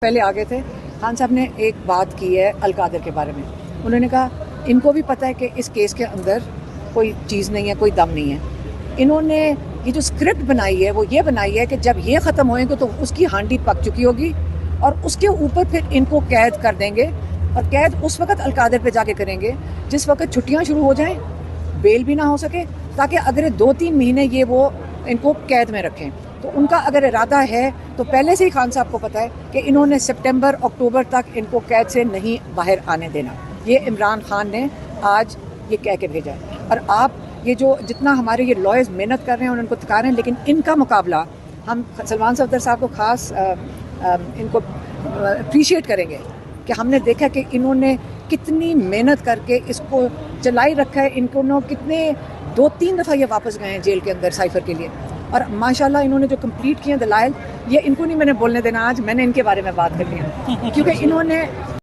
پہلے آگے تھے خان صاحب نے ایک بات کی ہے القادر کے بارے میں. انہوں نے کہا ان کو بھی پتہ ہے کہ اس کیس کے اندر کوئی چیز نہیں ہے, کوئی دم نہیں ہے. انہوں نے یہ جو اسکرپٹ بنائی ہے وہ یہ بنائی ہے کہ جب یہ ختم ہوئیں گے تو اس کی ہانڈی پک چکی ہوگی اور اس کے اوپر پھر ان کو قید کر دیں گے, اور قید اس وقت القادر پہ جا کے کریں گے جس وقت چھٹیاں شروع ہو جائیں, بیل بھی نہ ہو سکے, تاکہ اگلے 2-3 مہینے یہ وہ ان کو قید میں رکھیں. تو ان کا اگر ارادہ ہے تو پہلے سے ہی خان صاحب کو پتہ ہے کہ انہوں نے سپٹمبر اکتوبر تک ان کو قید سے نہیں باہر آنے دینا. یہ عمران خان نے آج یہ کہہ کے بھیجا ہے. اور آپ یہ جو جتنا ہمارے یہ لائرز محنت کر رہے ہیں اور ان کو تھکا رہے ہیں, لیکن ان کا مقابلہ ہم سلمان صفدر صاحب کو خاص ان کو اپریشیٹ کریں گے کہ ہم نے دیکھا کہ انہوں نے کتنی محنت کر کے اس کو چلائی رکھا ہے. ان کو کتنے 2-3 دفعہ یہ واپس گئے ہیں جیل کے اندر سائفر کے لیے, اور ماشاءاللہ انہوں نے جو کمپلیٹ کیے ہیں دلائل, یہ ان کو نہیں میں نے بولنے دینا, آج میں نے ان کے بارے میں بات کرنی ہے کیونکہ انہوں نے